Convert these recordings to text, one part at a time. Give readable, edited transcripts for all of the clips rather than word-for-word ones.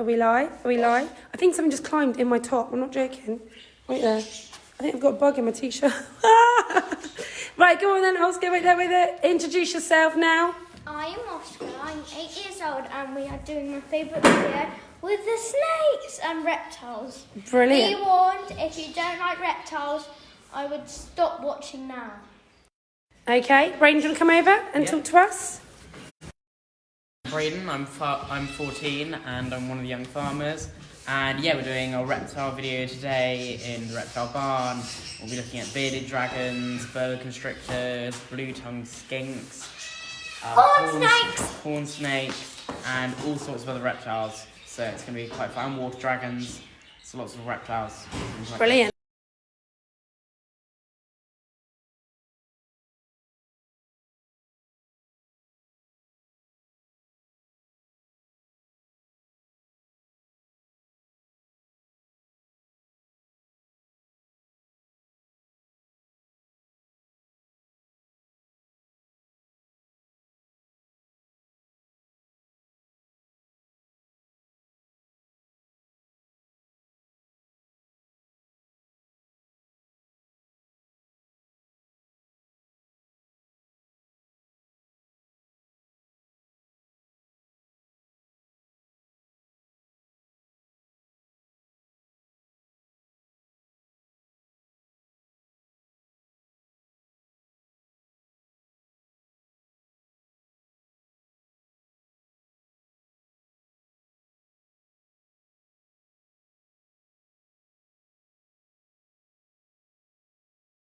Are we live? Are we live? I think something just climbed in my top. I'm not joking. Right there. I think I've got a bug in my t-shirt. Right, go on then, Oscar. Wait there. Introduce yourself now. I am Oscar. I'm 8 years old, and we are doing my favourite video with the snakes and reptiles. Brilliant. Be warned, if you don't like reptiles, I would stop watching now. Okay, Braden, do you want to come over and talk to us? Braden, I'm 14 and I'm one of the young farmers, and yeah, we're doing a reptile video today in the reptile barn. We'll be looking at bearded dragons, boa constrictors, blue tongued skinks, horn snakes, and all sorts of other reptiles. So it's going to be quite fun. Water dragons, so lots of reptiles. Brilliant.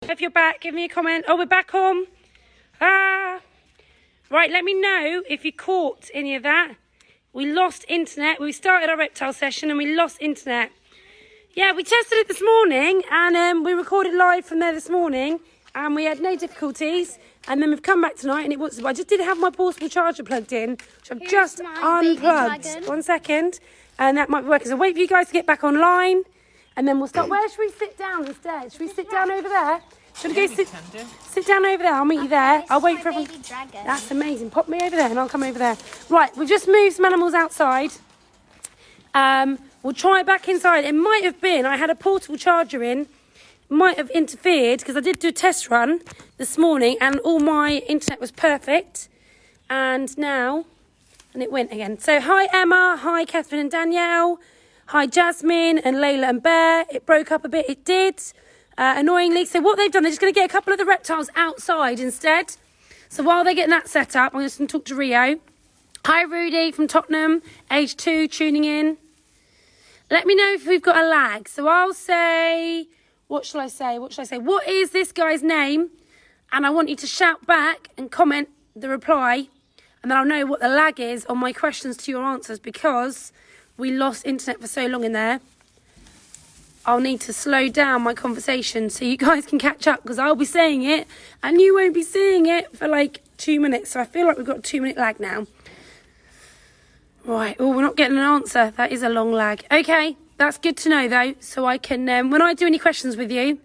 If you're back, give me a comment. Oh, we're back on. Right, let me know if you caught any of that. We lost internet. We started our reptile session and we lost internet. Yeah, we tested it this morning and we recorded live from there this morning and we had no difficulties. And then we've come back tonight and it was. I just didn't have my portable charger plugged in, which I've just unplugged. 1 second, and that might be working. So wait for you guys to get back online. And then we'll start. Where should we sit down instead? Should we sit down over there? Should we go sit down over there? I'll meet you there. I'll wait for everyone. That's amazing. Pop me over there and I'll come over there. Right, we've just moved some animals outside. We'll try back inside. It might have been, I had a portable charger in. Might have interfered because I did do a test run this morning and all my internet was perfect. And it went again. So hi Emma, hi Catherine and Danielle. Hi, Jasmine and Layla and Bear. It broke up a bit. It did, annoyingly. So what they've done, they're just going to get a couple of the reptiles outside instead. So while they're getting that set up, I'm just going to talk to Rio. Hi, Rudy from Tottenham, age 2, tuning in. Let me know if we've got a lag. So I'll say, what shall I say? What is this guy's name? And I want you to shout back and comment the reply. And then I'll know what the lag is on my questions to your answers because we lost internet for so long in there. I'll need to slow down my conversation so you guys can catch up because I'll be saying it and you won't be seeing it for like 2 minutes. So I feel like we've got a 2-minute lag now. Right. Oh, we're not getting an answer. That is a long lag. Okay. That's good to know though. So I can, when I do any questions with you,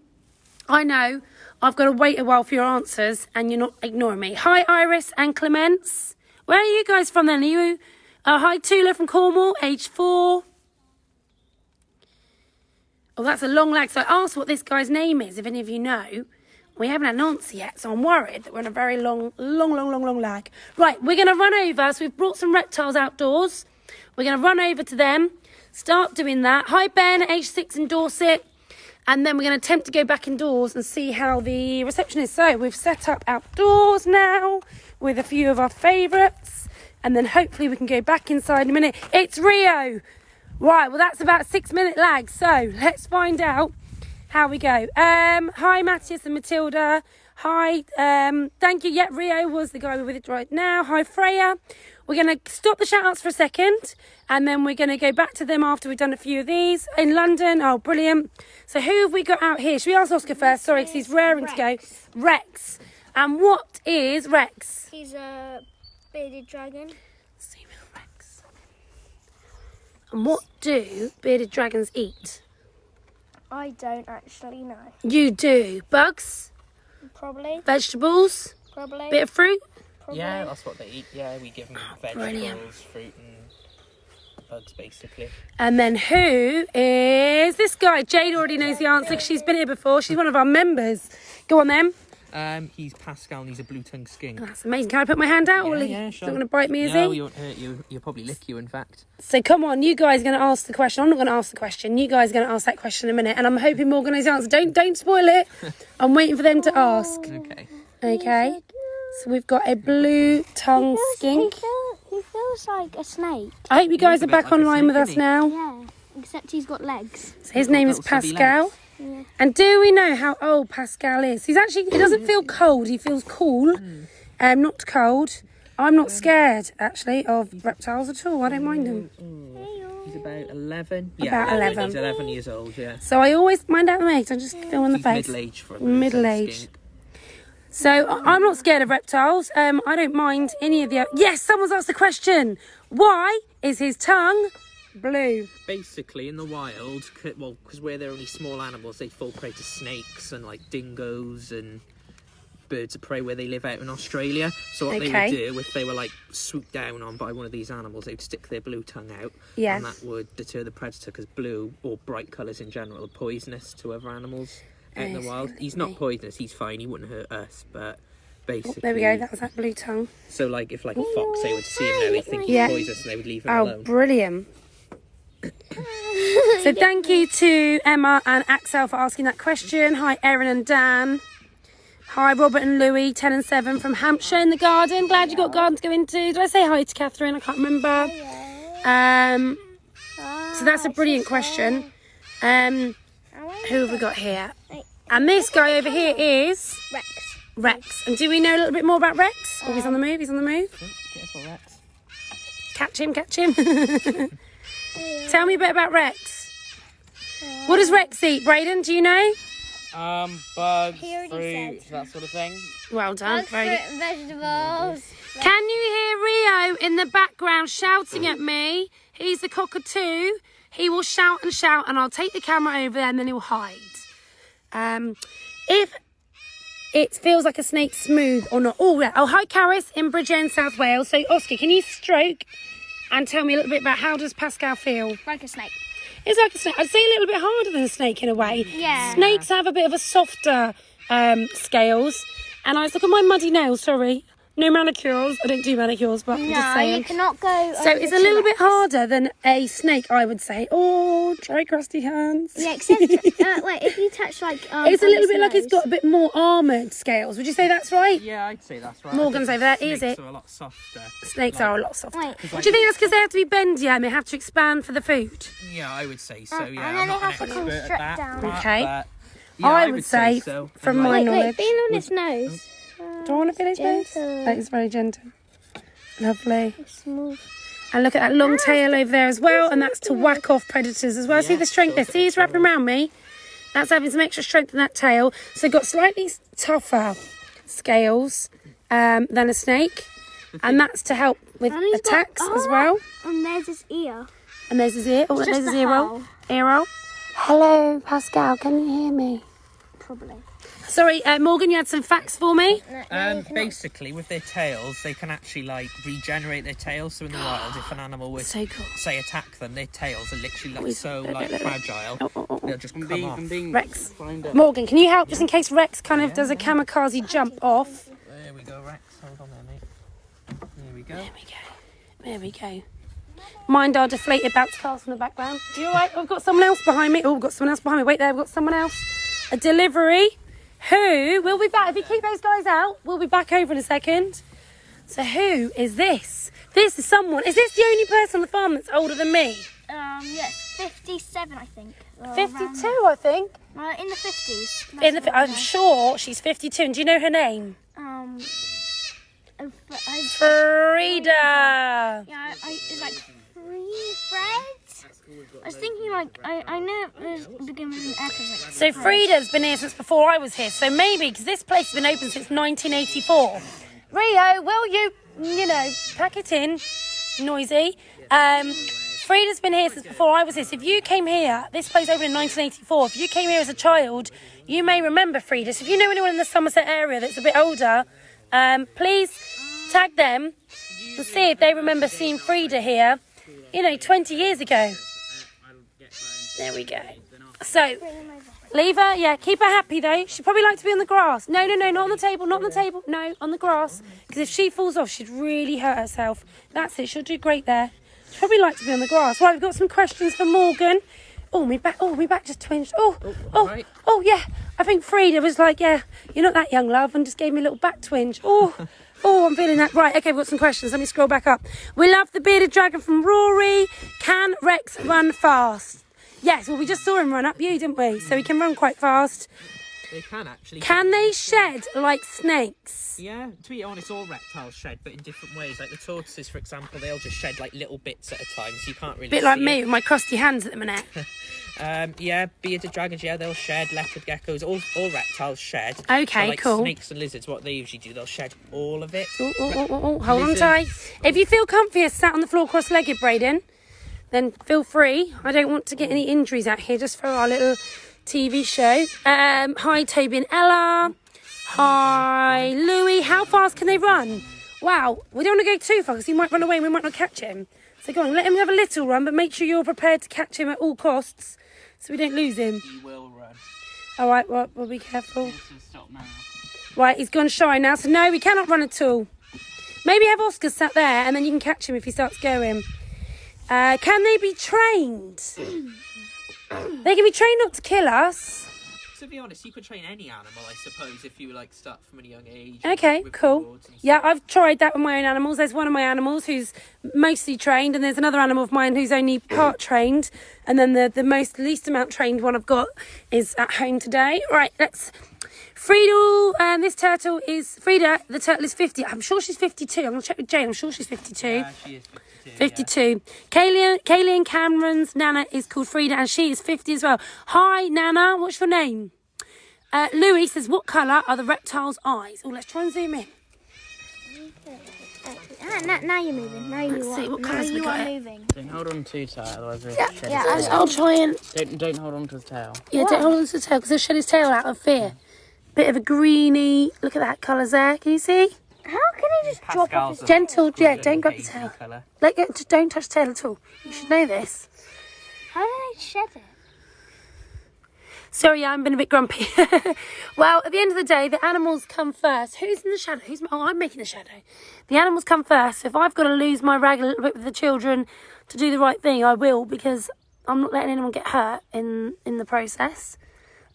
I know I've got to wait a while for your answers and you're not ignoring me. Hi, Iris and Clemence. Where are you guys from then? Are you... hi, Tula from Cornwall, age 4. Oh, that's a long lag. So I asked what this guy's name is, if any of you know. We haven't had an answer yet, so I'm worried that we're in a very long lag. Right, we're going to run over. So we've brought some reptiles outdoors. We're going to run over to them, start doing that. Hi, Ben, age 6 in Dorset. And then we're going to attempt to go back indoors and see how the reception is. So we've set up outdoors now with a few of our favourites. And then hopefully we can go back inside in a minute. It's Rio. Right, well, that's about a 6-minute lag. So let's find out how we go. Hi, Matthias and Matilda. Hi, thank you. Yeah, Rio was the guy we're with it right now. Hi, Freya. We're going to stop the shout-outs for a second. And then we're going to go back to them after we've done a few of these. In London. Oh, brilliant. So who have we got out here? Should we ask Oscar first? Sorry, because he's raring to go. Rex. And what is Rex? He's a bearded dragon. Rex. And what do bearded dragons eat? I don't actually know. You do. Bugs? Probably. Vegetables? Probably. Bit of fruit? Probably. Yeah, that's what they eat. Yeah, we give them vegetables, brilliant. fruit and bugs, basically. And then who is this guy? Jade already knows the answer because she's been here before. She's one of our members. Go on then. He's Pascal and he's a Blue Tongued Skink. That's amazing. Can I put my hand out? Yeah, sure. Not going to bite me, is No, he? he won't hurt you. He'll probably lick you, in fact. So come on, you guys are going to ask the question. I'm not going to ask the question. You guys are going to ask that question in a minute. And I'm hoping Morgan knows the answer. Don't spoil it. I'm waiting for them to ask. Okay. So we've got a Blue Tongued Skink. He feels like a snake. I hope you guys are back like a online with snake, us isn't he? now. Yeah, except he's got legs. So his name is Little stubby Pascal. legs. Yeah. And do we know how old Pascal is? He doesn't feel cold. He feels cool. Not cold. I'm not scared, actually, of reptiles at all. I don't mind them. He's about 11. About 11. He's 11 years old, yeah. So I always mind out the legs. I just feel on the He's face. middle-aged for a Blue Tongued Middle-aged. Skink. So I'm not scared of reptiles. I don't mind any of the... Yes, someone's asked the question. Why is his tongue blue? Basically, in the wild, because where they're only small animals, they fall prey to snakes and like dingoes and birds of prey where they live out in Australia. So what they would do, if they were like swooped down on by one of these animals, they would stick their blue tongue out. Yes. And that would deter the predator, because blue, or bright colours in general, are poisonous to other animals out in the wild. He's not poisonous, he's fine, he wouldn't hurt us, but basically... There we go, that was that blue tongue. So like if like a fox, they would see him now, they think he's poisonous, and they would leave him Oh, alone. brilliant. So thank you to Emma and Axel for asking that question. Hi, Erin and Dan. Hi, Robert and Louie, 10 and 7 from Hampshire in the garden. Glad you got a garden to go into. Did I say hi to Catherine? I can't remember. So that's a brilliant question. Who have we got here? And this guy over here is... Rex. And do we know a little bit more about Rex? Oh, he's on the move, Careful, Rex. Catch him. Tell me a bit about Rex. What does Rex eat, Brayden? Do you know? Bugs, He already fruit, said. that sort of thing. Well done. Very good. Vegetables. Can you hear Rio in the background shouting at me? He's the cockatoo. He will shout, and I'll take the camera over there, and then he'll hide. If it feels like a snake, smooth or not. Oh, yeah. Oh, hi, Caris in Bridgend, South Wales. So, Oscar, can you stroke and tell me a little bit about how does Pascal feel? Like a snake. It's like a snake. I'd say a little bit harder than a snake in a way. Yeah. Snakes have a bit of a softer scales. And I was look at my muddy nails, sorry. No manicures. I don't do manicures, but I'm just saying. You cannot go. So it's a little bit harder than a snake, I would say. Oh, try crusty hands. Yeah, except wait, if you touch like. It's a little bit like it's got a bit more armoured scales. Would you say that's right? Yeah, I'd say that's right. Morgan's over there. Is Snakes it? are a lot softer. Snakes are a lot softer. Wait. Do you think that's because they have to be bendy and they have to expand for the food? Yeah, I would say so. Yeah, and I'm then not they an have to expert at constrict that. down. Part, Okay. but, yeah, I would say, so. from And, my like, knowledge. Feel on its nose. Do I want to feel his nose? Gentle. That is very gentle. Lovely. Smooth. And look at that long tail over there as well. And that's to whack off predators as well. See the strength there? See, he's wrapping around me. That's having some extra strength in that tail. So got slightly tougher scales than a snake. And that's to help with And he's attacks got- as well. And there's his ear. And there's his ear. Oh, look, Just there's his the ear roll. hole. Ear roll. Hello, Pascal. Can you hear me? Probably. Sorry, Morgan, you had some facts for me? Basically, with their tails, they can actually like regenerate their tails. So in the wild, if an animal would So cool. say attack them, their tails are literally like so look, like look. fragile. They'll just come off. Rex. Morgan, can you help just in case Rex kind of does a kamikaze jump off? There we go, Rex. Hold on there, mate. There we go. There we go. Mind our deflated bounce cars in the background. You all right? We've got someone else behind me. Oh, we've got someone else behind me. Wait there, we've got someone else. A delivery. Who will be back? If you keep those guys out, we'll be back over in a second. So who is this? This is someone. Is this the only person on the farm that's older than me? Yes, 57, I think. 52, I think. In the 50s. I'm sure she's 52. And do you know her name? Frida. Yeah, it's like free breads. I was thinking like I know it was beginning with an F. Like, So Frida's been here since before I was here. So maybe because this place has been open since 1984. Rio, will you pack it in? Noisy. Frida's been here since before I was here. So if you came here, this place opened in 1984. If you came here as a child, you may remember Frida. So if you know anyone in the Somerset area that's a bit older, please tag them and see if they remember seeing Frida here. you know, 20 years ago. There we go. So, leave her, yeah, keep her happy though. She'd probably like to be on the grass. No, not on the table, not on the table. No, on the grass. Because if she falls off, she'd really hurt herself. That's it, she'll do great there. She'd probably like to be on the grass. Right, we've got some questions for Morgan. Oh, my back just twinged. Oh, yeah. I think Frida was like, yeah, you're not that young, love, and just gave me a little back twinge. Oh, I'm feeling that. Right, okay, we've got some questions. Let me scroll back up. We love the bearded dragon from Rory. Can Rex run fast? Yes, well, we just saw him run up you, didn't we? So he can run quite fast. They can actually. Can they shed like snakes? Yeah, to be honest, all reptiles shed, but in different ways. Like the tortoises, for example, they'll just shed like little bits at a time, so you can't really. Bit like me with my crusty hands at the minute. Yeah, bearded dragons, yeah, they'll shed. Leopard geckos, all reptiles shed. Okay, so, like, cool. Snakes and lizards, what they usually do, they'll shed all of it. Hold on tight. If you feel comfier sat on the floor cross-legged, Braden, then feel free. I don't want to get any injuries out here just for our little TV show. Hi, Toby and Ella. Hi, Louis. How fast can they run? Wow, we don't want to go too far because he might run away and we might not catch him. So go on, let him have a little run, but make sure you're prepared to catch him at all costs so we don't lose him. He will run. All right, well, we'll be careful. This will stop now. Right, he's gone shy now, so no, we cannot run at all. Maybe have Oscar sat there and then you can catch him if he starts going. Can they be trained? They can be trained not to kill us. To be honest, you could train any animal, I suppose, if you like start from a young age. Okay, cool. Yeah, I've tried that with my own animals. There's one of my animals who's mostly trained, and there's another animal of mine who's only part trained, and then the least amount trained one I've got is at home today. Right, let's. Friedel, this turtle is Frida. The turtle is 50. I'm sure she's 52. I'm gonna check with Jane. I'm sure she's 52. Yeah, she is 52. 52. Yeah. Kaylee and Cameron's Nana is called Frida and she is 50 as well. Hi, Nana. What's your name? Louis says, what colour are the reptile's eyes? Oh, let's try and zoom in. Now you're moving. Now you Let's are. see, what Now colours we you got are here? moving. Don't hold on too tight, otherwise we'll shed yeah, his I'll try and... tail. Don't hold on to his tail. Yeah, don't hold on to the tail because he'll shed his tail out of fear. Bit of a greeny... Look at that colours there. Can you see? How can he just drop off his Gentle, yeah, don't grab the tail. Colour. Just don't touch the tail at all. You should know this. How do they shed it? Sorry, I'm been a bit grumpy. Well, at the end of the day, the animals come first. Who's in the shadow? I'm making the shadow. The animals come first. So if I've got to lose my rag a little bit with the children to do the right thing, I will, because I'm not letting anyone get hurt in the process.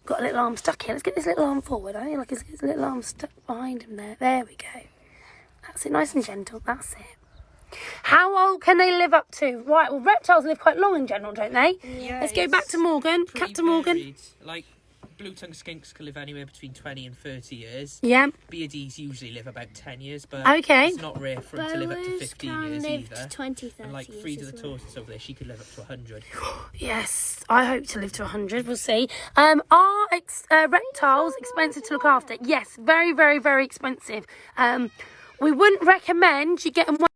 Got a little arm stuck here. Let's get this little arm forward. I feel like his little arm stuck behind him there. There we go. That's it, nice and gentle. That's it. How old can they live up to? Right, well, reptiles live quite long in general, don't they? Yeah. Let's go back to Morgan. Pretty Captain Morgan. varied. Like, Blue Tongued Skinks can live anywhere between 20 and 30 years. Yeah. Beardies usually live about 10 years, but Okay. it's not rare for them to live up to 15 years live either. to 20, 30 And like years Frida as the well. tortoise over there, she could live up to 100. Yes, I hope to live to 100. We'll see. Are reptiles expensive to look after? Yes, very, very, very expensive. We wouldn't recommend you getting one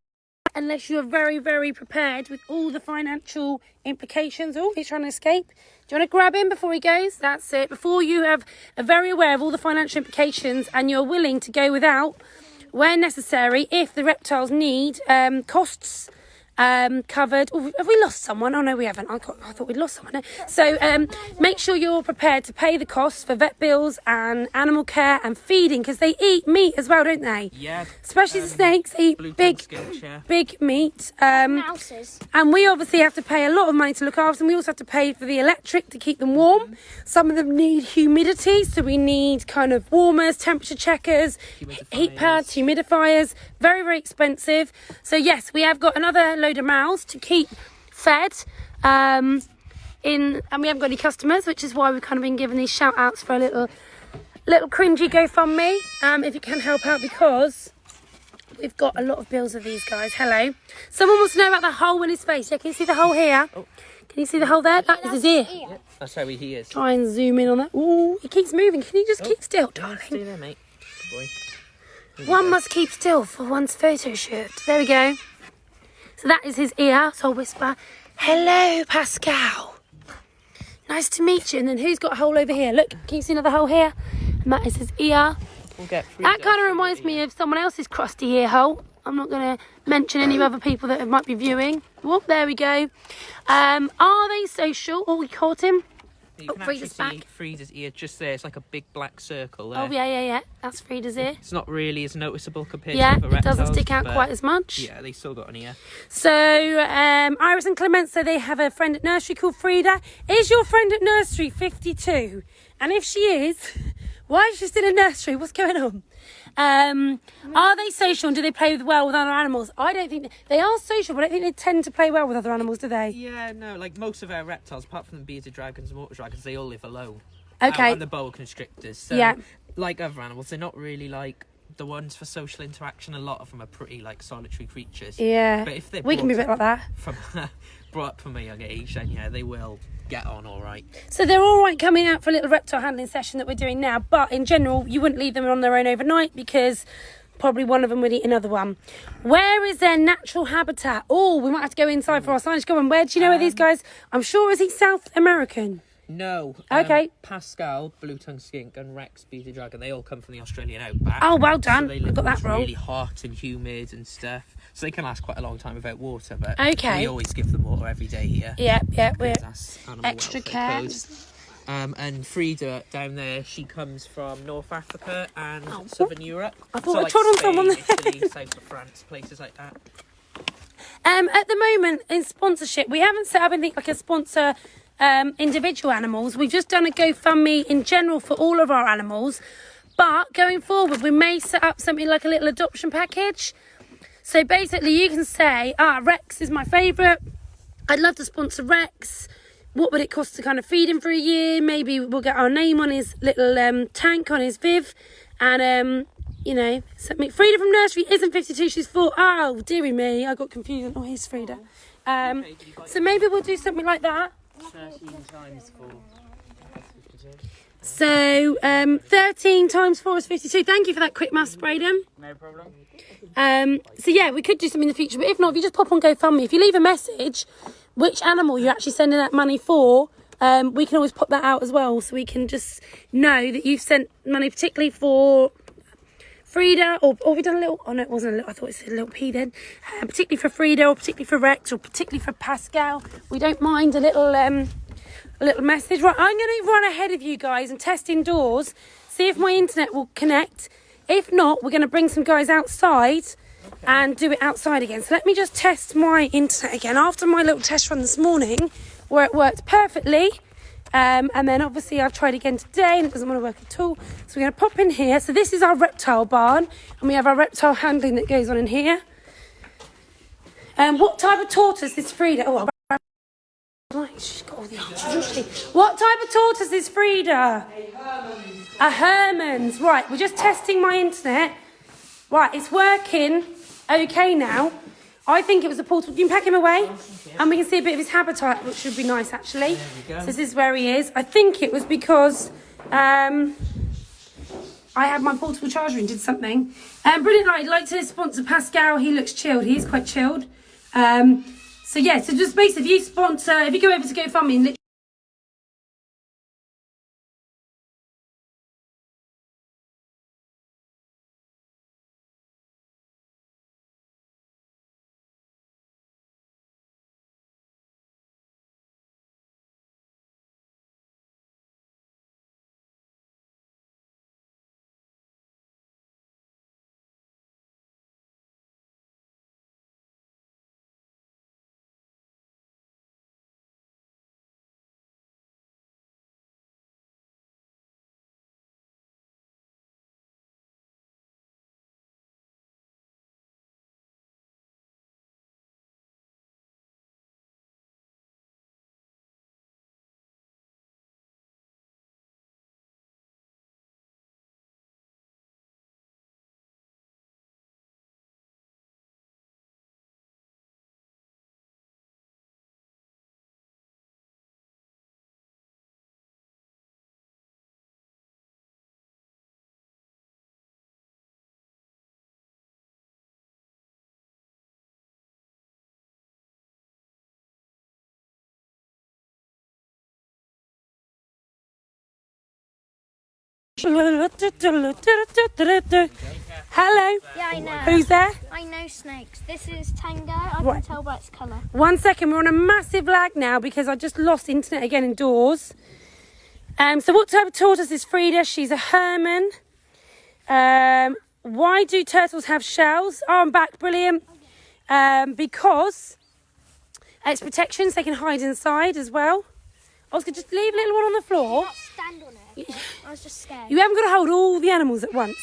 unless you're very, very prepared with all the financial implications. Oh, he's trying to escape. Do you want to grab him before he goes? That's it. Before you are very aware of all the financial implications and you're willing to go without where necessary if the reptiles need costs covered. Oh, have we lost someone? Oh no, we haven't. I thought we'd lost someone. So make sure you're prepared to pay the costs for vet bills and animal care and feeding, because they eat meat as well, don't they? Yeah. Especially the snakes, they eat big meat. Mouses. And we obviously have to pay a lot of money to look after them. We also have to pay for the electric to keep them warm. Some of them need humidity, so we need kind of warmers, temperature checkers, heat pads, humidifiers. Very, very expensive. So yes, we have got another load of mouths to keep fed. And we haven't got any customers, which is why we've kind of been given these shout outs for a little cringy GoFundMe. If you can help out, because we've got a lot of bills of these guys. Hello. Someone wants to know about the hole in his face. Yeah, can you see the hole here? Oh. Can you see the hole there? That is his ear. Yeah, that's how he is. Try and zoom in on that. Ooh, he keeps moving. Can you just keep still, darling? Stay there, mate. Good boy. One must keep still for one's photo shoot. There we go. So that is his ear. So I'll whisper, hello, Pascal. Nice to meet you. And then who's got a hole over here? Look, can you see another hole here? And that is his ear. We'll get That kind of reminds me of someone else's crusty ear hole. I'm not going to mention any other people that might be viewing. Whoop, there we go. Are they social? Oh, we caught him. You Oh, can Frida's actually see back. Frida's ear just there. It's like a big black circle there. Oh, yeah. That's Frida's ear. It's not really as noticeable compared Yeah, to other it doesn't reptiles, stick out but quite as much. Yeah, they still got an ear. So, Iris and Clement say they have a friend at nursery called Frida. Is your friend at nursery 52? And if she is, why is she still in nursery? What's going on? Are they social and do they play well with other animals? I don't think they are social, but I don't think they tend to play well with other animals, do they? Yeah, no, like most of our reptiles, apart from the bearded dragons and water dragons, they all live alone. Okay. And the boa constrictors. So, Yeah. like other animals, they're not really like the ones for social interaction. A lot of them are pretty like solitary creatures. Yeah. But if they're We can be a bit like that. brought up from a young age, then yeah, they will get on all right. So they're all right coming out for a little reptile handling session that we're doing now, but in general, you wouldn't leave them on their own overnight because probably one of them would eat another one. Where is their natural habitat? Oh, we might have to go inside for our signage. Go on, where do you know where these guys? I'm sure, is he South American? No. Okay. Pascal, Blue Tongued Skink, and Rex, bearded dragon, they all come from the Australian outback. Oh, well done. So they I've live got that wrong. really hot and humid and stuff. So they can last quite a long time without water, but Okay. we always give them water every day here. Yeah, we're That's animal extra welfare care. code. And Frida down there, she comes from North Africa and Oh, Southern Europe. I thought so I like trod on Spain, someone there. Italy, south of France, places like that. At the moment, in sponsorship, we haven't set up anything like a sponsor individual animals. We've just done a GoFundMe in general for all of our animals. But going forward, we may set up something like a little adoption package. So basically, you can say, Rex is my favourite. I'd love to sponsor Rex. What would it cost to kind of feed him for a year? Maybe we'll get our name on his little tank, on his Viv. And, you know, something. Frida from nursery isn't 52, she's 4. Oh, dearie me, I got confused. Oh, here's Frida. So maybe we'll do something like that. 13 times 4. So 13 times 4 is 52. Thank you for that quick maths, Braden. No problem. So yeah, we could do something in the future, but if not, if you just pop on GoFundMe, if you leave a message, which animal you're actually sending that money for, we can always pop that out as well, so we can just know that you've sent money particularly for Frida, or we done a little, oh no, it wasn't a little, I thought it said a little P then, particularly for Frida, or particularly for Rex, or particularly for Pascal. We don't mind a little message. Right, I'm going to run ahead of you guys and test indoors, see if my internet will connect. If not, we're going to bring some guys outside and do it outside again. So let me just test my internet again after my little test run this morning where it worked perfectly. And then obviously I've tried again today and it doesn't want to work at all. So we're going to pop in here. So this is our reptile barn and we have our reptile handling that goes on in here. What type of tortoise is Frida? Oh, right, she's got all the answers, hasn't she? What type of tortoise is Frida? A Herman's. Right, we're just testing my internet. Right, it's working okay now. I think it was a portable. You can pack him away and we can see a bit of his habitat, which should be nice actually. So this is where he is. I think it was because I had my portable charger and did something. Brilliant. I'd like to sponsor Pascal. He looks chilled. He is quite chilled. So yeah, so just basically if you go over to GoFundMe and literally Hello. Yeah, I know. Who's there? I know snakes. This is Tango. I can tell by its colour. 1 second, we're on a massive lag now because I just lost internet again indoors. So what type of tortoise is Frida? She's a Herman. Why do turtles have shells? Oh, I'm back, brilliant. Because it's protection, so they can hide inside as well. Oscar, just leave a little one on the floor. Not stand on it. I was just scared. You haven't got to hold all the animals at once.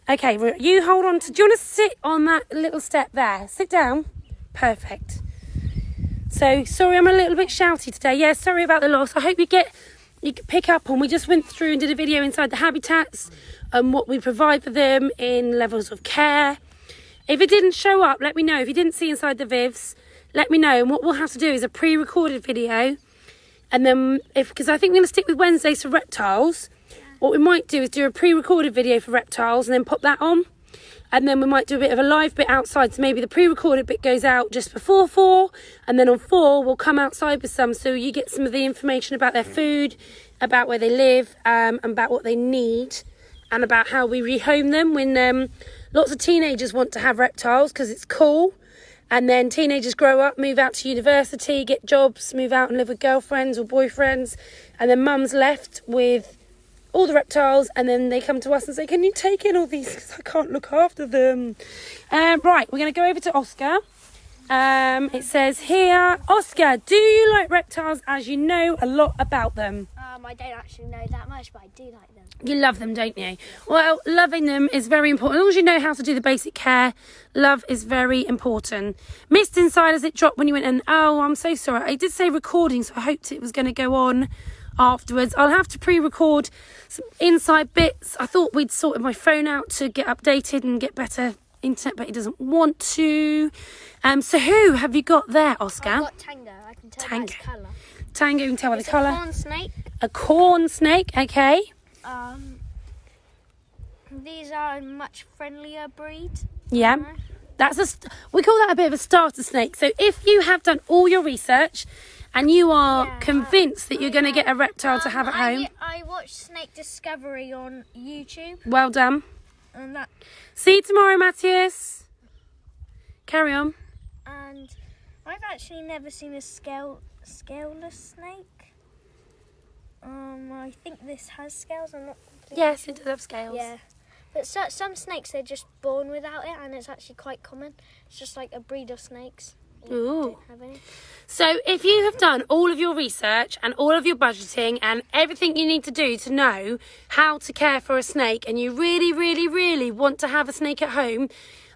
Okay, you hold on to... Do you want to sit on that little step there? Sit down. Perfect. So, sorry, I'm a little bit shouty today. Yeah, sorry about the loss. I hope you can pick up on... We just went through and did a video inside the habitats and what we provide for them in levels of care. If it didn't show up, let me know. If you didn't see inside the vivs, let me know. And what we'll have to do is a pre-recorded video. And then, because I think we're going to stick with Wednesdays for reptiles, what we might do is do a pre-recorded video for reptiles and then pop that on. And then we might do a bit of a live bit outside. So maybe the pre-recorded bit goes out just before 4. And then on 4, we'll come outside with some. So you get some of the information about their food, about where they live, and about what they need. And about how we rehome them when lots of teenagers want to have reptiles because it's cool. And then teenagers grow up, move out to university, get jobs, move out and live with girlfriends or boyfriends. And then mum's left with all the reptiles, and then they come to us and say, can you take in all these because I can't look after them. Right, we're going to go over to Oscar. It says here, Oscar, do you like reptiles as you know a lot about them? I don't actually know that much, but I do like them. You love them, don't you? Well, loving them is very important. As long as you know how to do the basic care, love is very important. Missed inside as it dropped when you went in. Oh, I'm so sorry. I did say recording, so I hoped it was going to go on afterwards. I'll have to pre-record some inside bits. I thought we'd sorted my phone out to get updated and get better internet, but it doesn't want to. So who have you got there, Oscar? I've got Tango. I can tell by its colour. Tango, you can tell by the It's colour. a corn snake. A corn snake, okay. These are a much friendlier breed. Yeah. We call that a bit of a starter snake. So if you have done all your research and you are convinced that you're going to get a reptile to have at home. I watched Snake Discovery on YouTube. Well done. And that. See you tomorrow, Matthias. Carry on. And I've actually never seen a scaleless snake. I think this has scales. I'm not completely Yes, sure. it does have scales. Yeah. But some snakes, they're just born without it, and it's actually quite common. It's just like a breed of snakes. Ooh. Don't have any. So if you have done all of your research and all of your budgeting and everything you need to do to know how to care for a snake, and you really, really, really want to have a snake at home,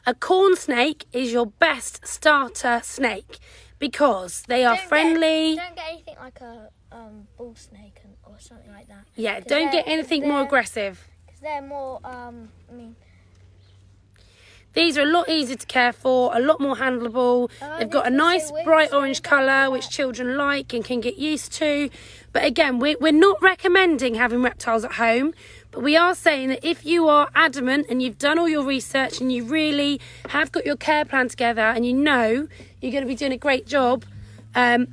a corn snake is your best starter snake because they are friendly. Don't get anything like a bull snake or something like that. Yeah, don't get anything more aggressive. Because they're more, These are a lot easier to care for, a lot more handleable. They've got a nice bright orange colour, which children like and can get used to. But again, we're not recommending having reptiles at home. But we are saying that if you are adamant and you've done all your research and you really have got your care plan together and you know you're going to be doing a great job,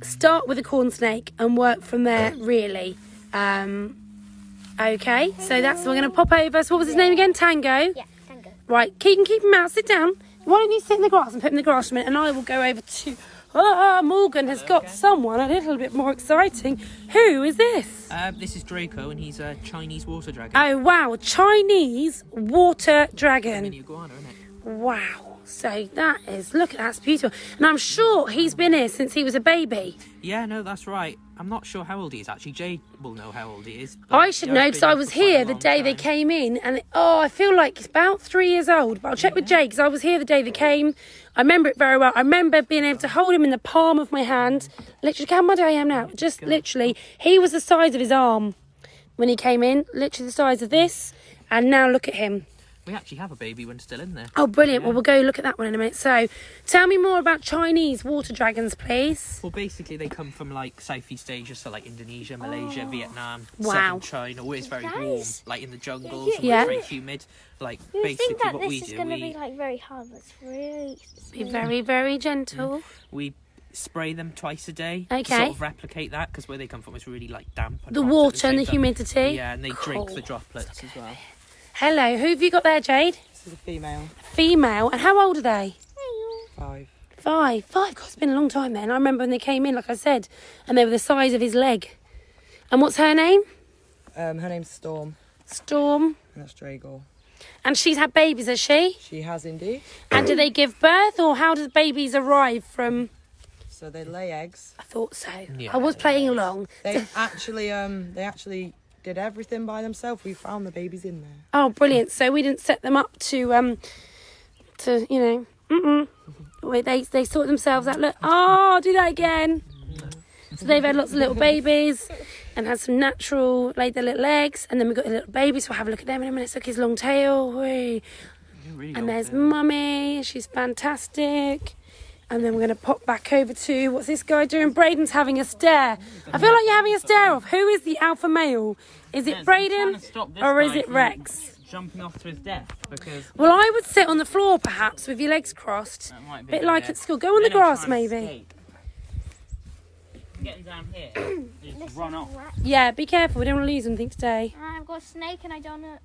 start with a corn snake and work from there, really. Okay, so we're going to pop over. So what was his name again? Tango? Yeah, Tango. Right, keep him out. Sit down. Why don't you sit in the grass and put him in the grass for a minute, and I will go over to... Morgan has got someone a little bit more exciting. Who is this? This is Draco, and he's a Chinese water dragon. Oh, wow. A Chinese water dragon. Mini iguana, isn't it? Wow. So that is... Look, that's beautiful. And I'm sure he's been here since he was a baby. Yeah, no, that's right. I'm not sure how old he is, actually. Jay will know how old he is. I should know because I was here the day they came in, and I feel like it's about 3 years old. But I'll check with Jay because I was here the day they came. I remember it very well. I remember being able to hold him in the palm of my hand. Literally, look how muddy I am now. Just literally, he was the size of his arm when he came in. Literally the size of this, and now look at him. We actually have a baby one still in there. Oh, brilliant. Yeah. Well, we'll go look at that one in a minute. So, tell me more about Chinese water dragons, please. Well, basically, they come from, like, Southeast Asia, so, like, Indonesia, Malaysia, Vietnam, wow. southern China, where it's very warm, like, in the jungles, yeah. where it's very humid. Like, you basically, think that what this we is do... going to be, like, very hard, but it's really... Be very, very gentle. We spray them twice a day. Okay. To sort of replicate that, because where they come from it's really like damp. And The hot at water and the same time. humidity. Yeah, and they drink Cool. the droplets as well. Hello, who have you got there, Jade? This is a female. Female. And how old are they? 5. 5. God, it's been a long time then. I remember when they came in, like I said, and they were the size of his leg. And what's her name? Her name's Storm, Storm. and that's Dragor. And she's had babies, has she? She has indeed. And do they give birth, or how do the babies arrive from... So they lay eggs. I thought so. Yeah. I was playing along. They actually did everything by themselves. We found the babies in there. Oh, brilliant. So we didn't set them up to you know, Wait, they sort themselves out. Look, oh, do that again. So they've had lots of little babies and had some natural, laid their little eggs. And then we've got the little babies. We'll have a look at them in a minute. Look, his long tail. Whee. And there's Mummy. She's fantastic. And then we're going to pop back over to, what's this guy doing? Braden's having a stare. I feel like you're having a stare off. Who is the alpha male? Is it Braden or is it Rex? Jumping off to his death because Well, I would sit on the floor perhaps with your legs crossed. that might be Bit like yeah. at school. Go on the Then he'll grass try and maybe. escape. Getting down here, just run off. Yeah, be careful. We don't want to lose anything today. I've got a snake and I don't know.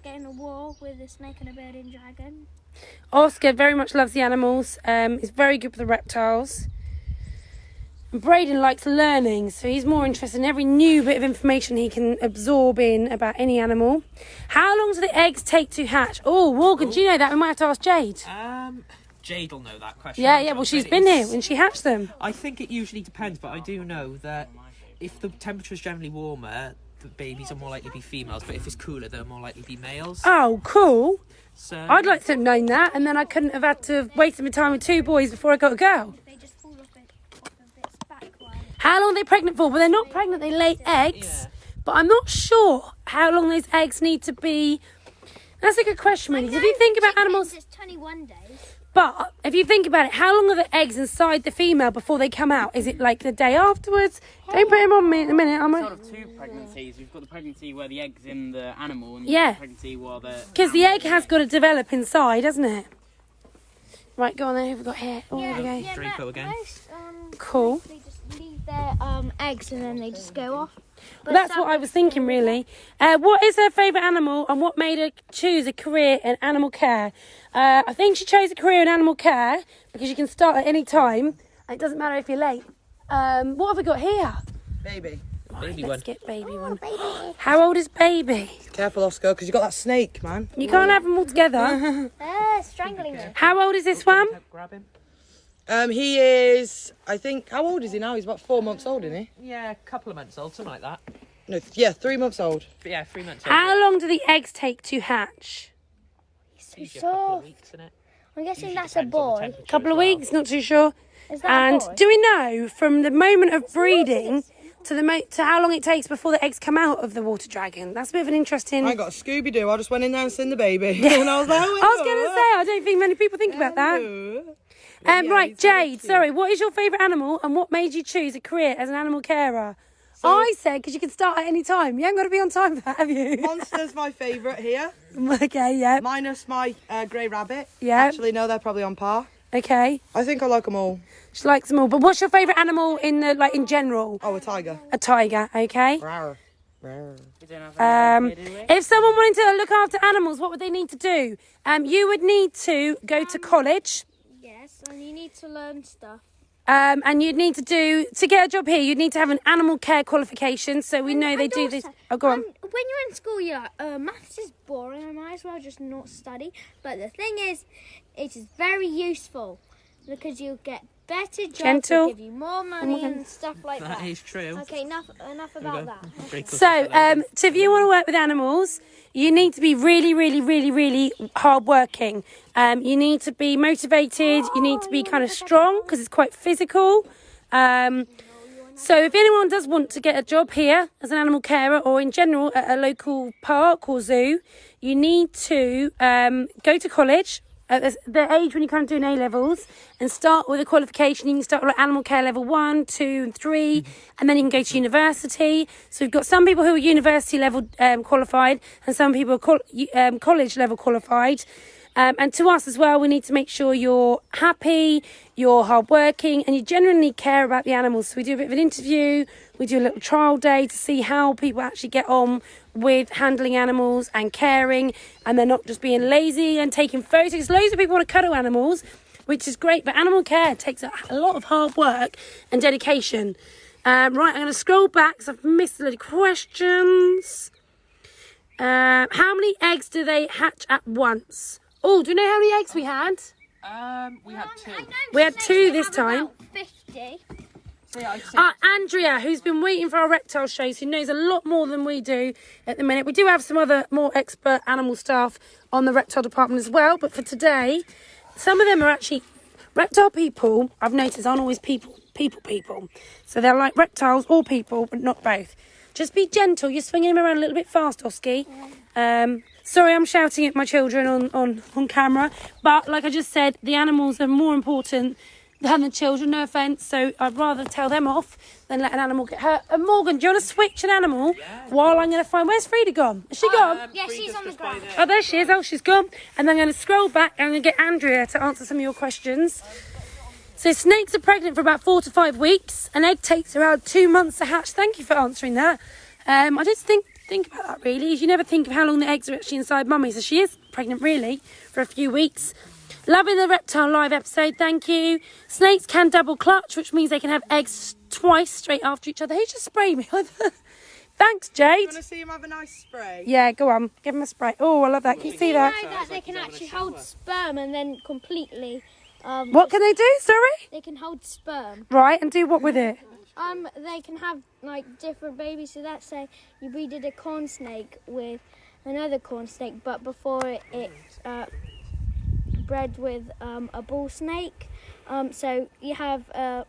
Get in a war with a snake and a bird and dragon. Oscar very much loves the animals. He's very good with the reptiles. And Braden likes learning, so he's more interested in every new bit of information he can absorb in about any animal. How long do the eggs take to hatch? Oh, Morgan, do you know that? We might have to ask Jade. Jade will know that question. Yeah, well, she's been here when she hatched them. I think it usually depends, but I do know that if the temperature is generally warmer, the babies are more likely to be females, but if it's cooler, they're more likely to be males. Oh, cool. So I'd like to have known that, and then I couldn't have had to have wasted my time with 2 boys before I got a girl. They just fall off its back one. How long are they pregnant for? Well, they're not pregnant, they lay eggs. Yeah. But I'm not sure how long those eggs need to be. That's a good question, really. If you think about animals, It's 21 days. but if you think about it, how long are the eggs inside the female before they come out? Is it like the day afterwards? Don't put him on me in a minute, am I? Sort of 2 pregnancies. We've got the pregnancy where the egg's in the animal, and Yeah. the pregnancy while the Because the egg has got to develop inside, hasn't it? Right, go on then. Who have we got here? Oh, there we go. Draco again. Most, Cool. They just leave their eggs and then they just go off. Well, that's what I was thinking, really. What is her favourite animal, and what made her choose a career in animal care? I think she chose a career in animal care because you can start at any time, and it doesn't matter if you're late. What have we got here? Baby. Baby Let's one. get baby one. How old is baby? Careful, Oscar, because you got that snake, man. You can't have them all together. Strangling them. How old is this one? Grab him. He is, I think, how old is he now? He's about 4 months old, isn't he? Yeah, a couple of months old, something like that. No, yeah, 3 months old. But yeah, 3 months old. How long do the eggs take to hatch? Usually a couple of So, weeks, isn't it? I'm guessing Usually that's a depends on the boy. temperature Couple as of well. weeks, not too sure. Is that And a boy? do we know from the moment of breeding to to how long it takes before the eggs come out of the water dragon? That's a bit of an interesting. I got a Scooby-Doo. I just went in there and seen the baby. And I was like, I was going to say, I don't think many people think about that. Yeah, Right, he's very Jade, cute. sorry, what is your favourite animal and what made you choose a career as an animal carer? I said because you can start at any time. You haven't got to be on time for that, have you? Monster's my favourite here. Okay, yeah. Minus my grey rabbit. Yeah. Actually, no, they're probably on par. Okay. I think I like them all. She likes them all. But what's your favourite animal in general? Oh, a tiger. A tiger, okay. Rawr. Rawr. We don't have any do we? If someone wanted to look after animals, what would they need to do? You would need to go to college. Yes, and you need to learn stuff. And you'd need to get a job here, you'd need to have an animal care qualification. So we know they do this. Oh, go on. When you're in school, you're like, maths is boring. I might as well just not study. But the thing is, it is very useful because you'll get better jobs, Gentle. they'll give you more money and stuff like that. That is true. Okay, enough about that. Draco's So, just so if you want to work with animals, you need to be really, really, really, really hardworking. You need to be motivated. You need to be kind of strong because it's quite physical. So if anyone does want to get a job here as an animal carer or in general at a local park or zoo, you need to go to college at the age when you're kind of doing A-levels and start with a qualification. You can start with animal care level 1, 2 and 3 and then you can go to university. So we've got some people who are university level qualified and some people are college level qualified. And to us as well, we need to make sure you're happy, you're hardworking, and you genuinely care about the animals. So we do a bit of an interview, we do a little trial day to see how people actually get on with handling animals and caring, and they're not just being lazy and taking photos. Loads of people want to cuddle animals, which is great, but animal care takes a lot of hard work and dedication. Right, I'm going to scroll back because I've missed a lot of questions. How many eggs do they hatch at once? Oh, do you know how many eggs we had? We had 2. We had 2 this time. 50. So yeah, I'd say Andrea, who's been waiting for our reptile shows, who knows a lot more than we do at the minute. We do have some other more expert animal staff on the reptile department as well, but for today, some of them are actually reptile people. I've noticed aren't always people. So they're like reptiles or people, but not both. Just be gentle. You're swinging him around a little bit fast, Oski. Sorry, I'm shouting at my children on camera. But like I just said, the animals are more important than the children. No offence. So I'd rather tell them off than let an animal get hurt. And Morgan, do you want to switch an animal while I'm going to find... Where's Frida gone? Is she gone? Yeah, she's on the ground. Oh, there she is. Oh, she's gone. And then I'm going to scroll back and I'm going to get Andrea to answer some of your questions. So snakes are pregnant for about 4 to 5 weeks. An egg takes around 2 months to hatch. Thank you for answering that. I just think about that really. You never think of how long the eggs are actually inside mummy. So she is pregnant really for a few weeks. Loving the Reptile Live episode. Thank you. Snakes can double clutch, which means they can have eggs twice straight after each other. Who just sprayed me? Thanks, Jade. You want to see him have a nice spray? Yeah, go on. Give him a spray. Oh, I love that. Can you see that? You know that they can actually hold sperm and then completely... What can they do? Sorry? They can hold sperm. Right, and do what with it? They can have like different babies. So let's say you breeded a corn snake with another corn snake, but before it bred with a bull snake. So you have a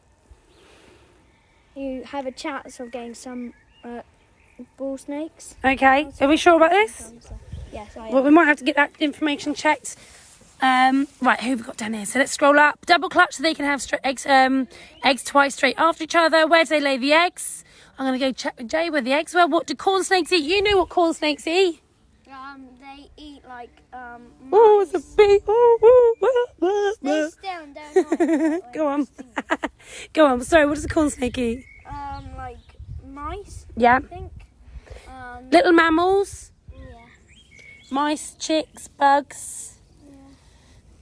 chance of getting some bull snakes. Okay, are we sure about this? Yes, I am. Well, we might have to get that information checked. Right, who have we got down here? So let's scroll up. Double clutch, so they can have eggs twice straight after each other. Where do they lay the eggs? I'm going to go check with Jay where the eggs were. What do corn snakes eat? You know what corn snakes eat? They eat like Oh, it's a big... Stay still and don't lie. Go on. Go on. Sorry, what does a corn snake eat? Like mice, Yeah. I think. Little mammals. Yeah. Mice, chicks, bugs.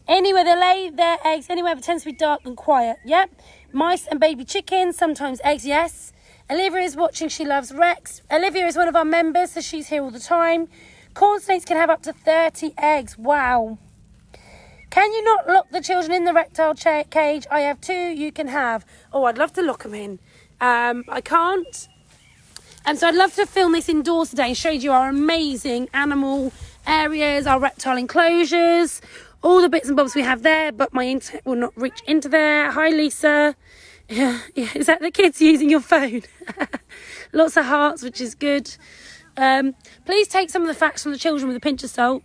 Anywhere they lay their eggs, anywhere but tends to be dark and quiet. Yep. Mice and baby chickens, sometimes eggs, yes. Olivia is watching, she loves Rex. Olivia is one of our members, so she's here all the time. Corn snakes can have up to 30 eggs. Wow. Can you not lock the children in the reptile cage? I have 2 you can have. Oh, I'd love to lock them in. I can't. So I'd love to film this indoors today and show you our amazing animal areas, our reptile enclosures, all the bits and bobs we have there, but my internet will not reach into there. Hi, Lisa. Yeah, is that the kids using your phone? Lots of hearts, which is good. Please take some of the facts from the children with a pinch of salt,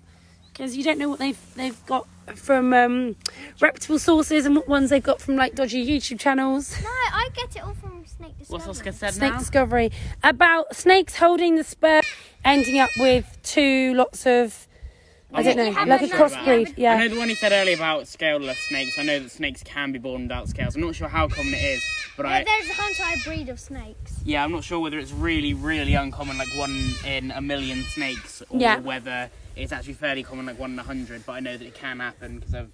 because you don't know what they've got from reputable sources and what ones they've got from like dodgy YouTube channels. No, I get it all from Snake Discovery. What's Oscar said Snake now? Discovery. About snakes holding the sperm, ending up with 2 lots of... I don't know, like a crossbreed, I yeah. know the one he said earlier about scaleless snakes. I know that snakes can be born without scales. I'm not sure how common it is, but There's an entire breed of snakes. yeah, I'm not sure whether it's really, really uncommon, like 1 in a million snakes, or Yeah. whether it's actually fairly common, like 1 in 100. But I know that it can happen because I've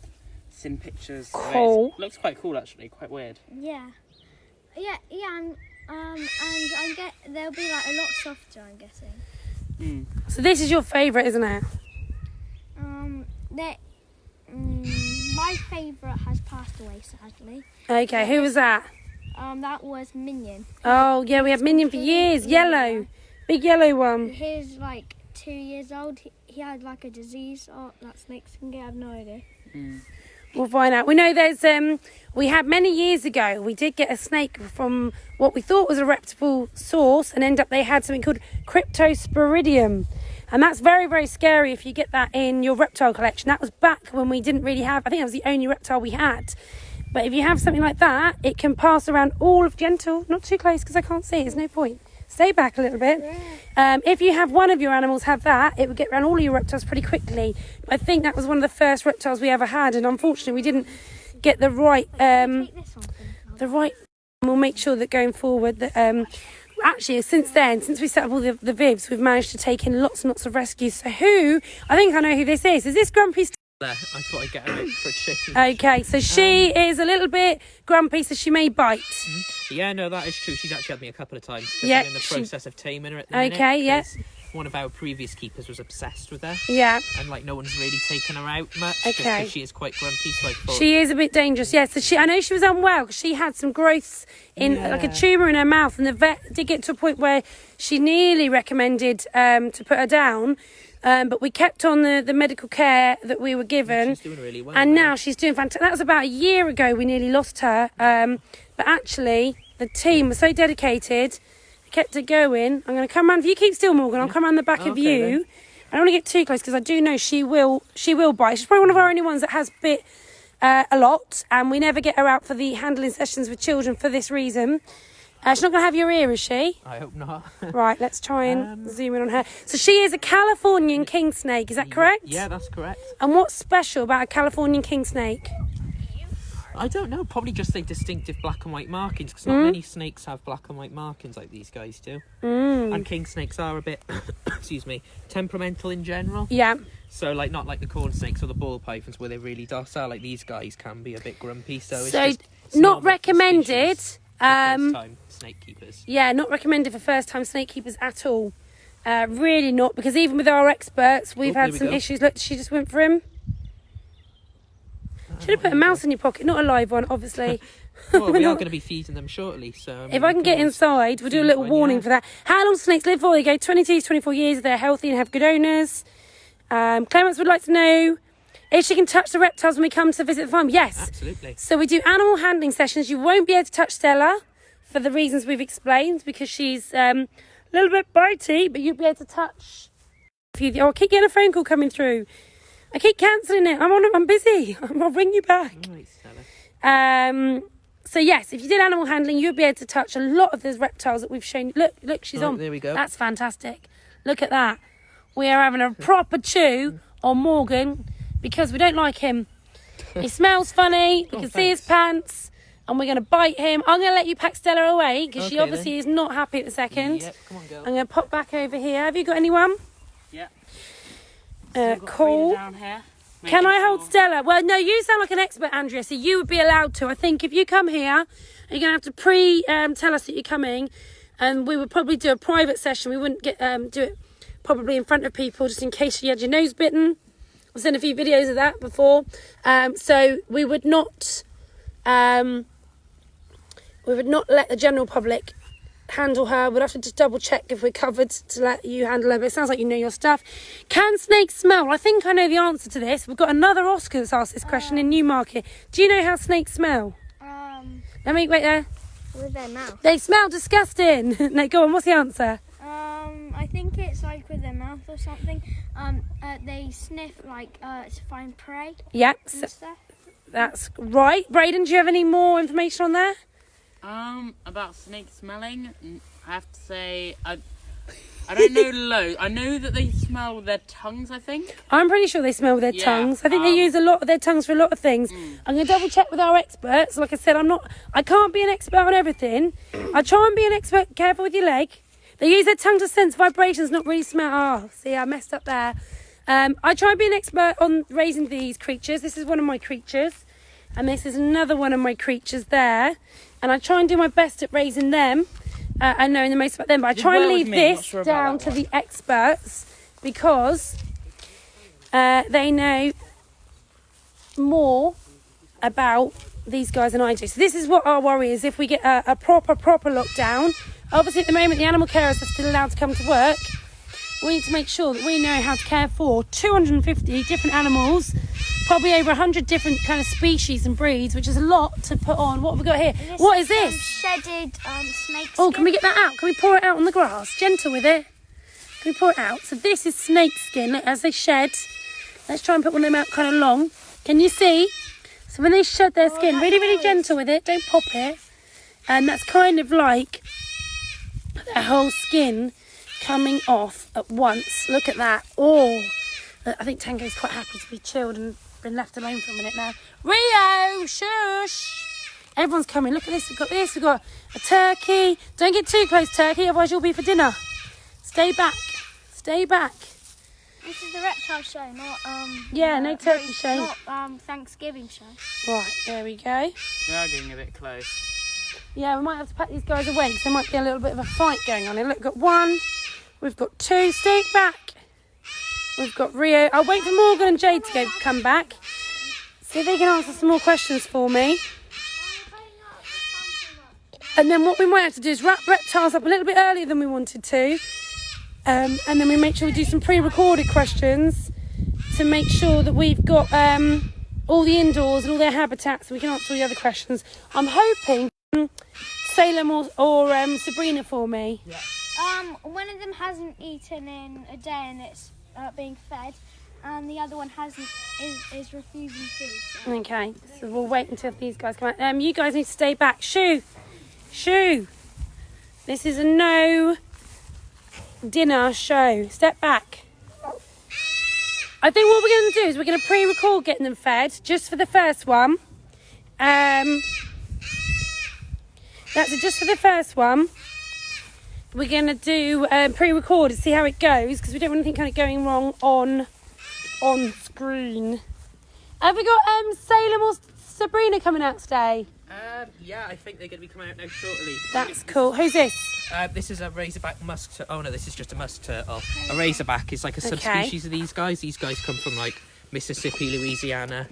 seen pictures. of it. Cool. It looks quite cool, actually. Quite weird. Yeah. And they'll be like a lot softer, I'm guessing. So this is your favourite, isn't it? My favourite has passed away, sadly. Okay, who was that? That was Minion. Oh, yeah, we had Minion for years. Yellow. Big yellow one. He's like 2 years old. He had like a disease that snakes can get. I have no idea. We'll find out. We know there's... we had many years ago, we did get a snake from what we thought was a reputable source, and end up they had something called Cryptosporidium. And that's very, very scary if you get that in your reptile collection. That was back when we didn't really have... I think that was the only reptile we had. But if you have something like that, it can pass around all of... Gentle, not too close because I can't see. There's no point. Stay back a little bit. If you have one of your animals have that, it would get around all of your reptiles pretty quickly. I think that was one of the first reptiles we ever had, and unfortunately we didn't get the right we'll make sure that going forward that actually since we set up all the vivs, we've managed to take in lots and lots of rescues. So I think I know who this is this Grumpy I thought I'd get her out for a change. Okay, so she is a little bit grumpy, so she may bite. Yeah, no, that is true. She's actually had me a couple of times. Yeah, I'm in the process of taming her at the minute. Okay, yeah. One of our previous keepers was obsessed with her. Yeah. And no one's really taken her out much. Okay. Just 'cause she is quite grumpy, so I thought... She is a bit dangerous, yes. So I know she was unwell because she had some growths in like a tumour in her mouth, and the vet did get to a point where she nearly recommended to put her down. But we kept on the medical care that we were given. She's doing really well. And now she's doing fantastic. That was about a year ago we nearly lost her. But actually, the team was so dedicated, kept her going. I'm going to come around. If you keep still, Morgan, I'll come around the back of you. Then. I don't want to get too close because I do know she will bite. She's probably one of our only ones that has bit a lot. And we never get her out for the handling sessions with children for this reason. She's not going to have your ear, is she? I hope not. Right, let's try and zoom in on her. So she is a Californian king snake, is that correct? Yeah, that's correct. And what's special about a Californian king snake? I don't know, probably just the distinctive black and white markings, because not many snakes have black and white markings like these guys do. And king snakes are a bit, excuse me, temperamental in general. Yeah. So not like the corn snakes or the ball pythons where they're really docile, like these guys can be a bit grumpy. It's not recommended. First-time snake keepers. Yeah, not recommended for first-time snake keepers at all. Really not, because even with our experts, we've had some issues. Look, she just went for him. Should have put a mouse in your pocket, not a live one, obviously. Well, we are going to be feeding them shortly, so... if I can get inside, we'll do a little warning for that. How long do snakes live for? They go 22 to 24 years if they're healthy and have good owners. Clements would like to know if she can touch the reptiles when we come to visit the farm. Yes. Absolutely. So we do animal handling sessions. You won't be able to touch Stella for the reasons we've explained, because she's a little bit bitey, but you'll be able to touch. I keep getting a phone call coming through. I keep cancelling it. I'm busy. I'll ring you back. Right, Stella. So yes, if you did animal handling, you'll be able to touch a lot of those reptiles that we've shown. Look, she's on. There we go. That's fantastic. Look at that. We are having a proper chew on Morgan, because we don't like him. He smells funny. We can see his pants, and we're going to bite him. I'm going to let you pack Stella away, because she obviously is not happy at the second. Yep, come on, girl. I'm going to pop back over here. Have you got anyone? Yeah. Cool. Down here. Can I hold Stella? Well, no, you sound like an expert, Andrea, so you would be allowed to. I think if you come here, you're going to have to tell us that you're coming, and we would probably do a private session. We wouldn't do it probably in front of people, just in case you had your nose bitten. I've seen a few videos of that before. So we would not let the general public handle her. We'd have to just double check if we're covered to let you handle her, but it sounds like you know your stuff. Can snakes smell? I think I know the answer to this. We've got another Oscar that's asked this question in Newmarket. Do you know how snakes smell? Let me wait there. With their mouth. They smell disgusting. No, go on, what's the answer? I think it's like with their mouth or something. They sniff to find prey. Yep, And stuff. that's right. Brayden, do you have any more information on there? About snake smelling, I have to say, I don't know loads. I know that they smell with their tongues, I think. I'm pretty sure they smell with their tongues. I think they use a lot of their tongues for a lot of things. I'm going to double check with our experts. Like I said, I can't be an expert on everything. I try and be an expert. Careful with your leg. They use their tongue to sense vibrations, not really smell. Oh, see, I messed up there. I try and be an expert on raising these creatures. This is one of my creatures. And this is another one of my creatures there. And I try and do my best at raising them and knowing the most about them. But I try and leave this down to the experts, because they know more about these guys than I do. So this is what our worry is, if we get a proper lockdown. Obviously, at the moment, the animal carers are still allowed to come to work. We need to make sure that we know how to care for 250 different animals, probably over 100 different kind of species and breeds, which is a lot to put on. What have we got here? What is this? Shedded snake skin. Oh, can we get that out? Can we pour it out on the grass? Gentle with it. Can we pour it out? So this is snake skin as they shed. Let's try and put one of them out kind of long. Can you see? So when they shed their skin, really gentle with it. Don't pop it. And that's kind of like their whole skin coming off at once. Look at that. Oh, I think Tango's quite happy to be chilled and been left alone for a minute now. Rio, shush. Everyone's coming. Look at this. We've got this. We've got a turkey. Don't get too close, turkey, otherwise you'll be for dinner. Stay back. Stay back. This is the reptile show, not Yeah, no turkey show. Not Thanksgiving show. Right, there we go. We are getting a bit close. Yeah, we might have to pack these guys away because there might be a little bit of a fight going on here. Look, we've got one. We've got two. Stay back. We've got Rio. I'll wait for Morgan and Jade to come back. See if they can answer some more questions for me. And then what we might have to do is wrap reptiles up a little bit earlier than we wanted to. And then we make sure we do some pre-recorded questions to make sure that we've got all the indoors and all their habitats so we can answer all the other questions. I'm hoping Salem or Sabrina for me. Yeah. One of them hasn't eaten in a day and it's being fed, and the other one is refusing food. So. Okay, so we'll wait until these guys come out. You guys need to stay back. Shoo! This is a no dinner show. Step back. I think what we're going to do is we're going to pre-record getting them fed just for the first one. That's it, just for the first one. We're going to do pre-record and see how it goes because we don't want anything kind of going wrong on screen. Have we got Salem or Sabrina coming out today? Yeah, I think they're going to be coming out now shortly. That's cool. Who's this? This is a razorback musk turtle. Oh no, this is just a musk turtle. A razorback is like a subspecies of these guys. These guys come from like Mississippi, Louisiana.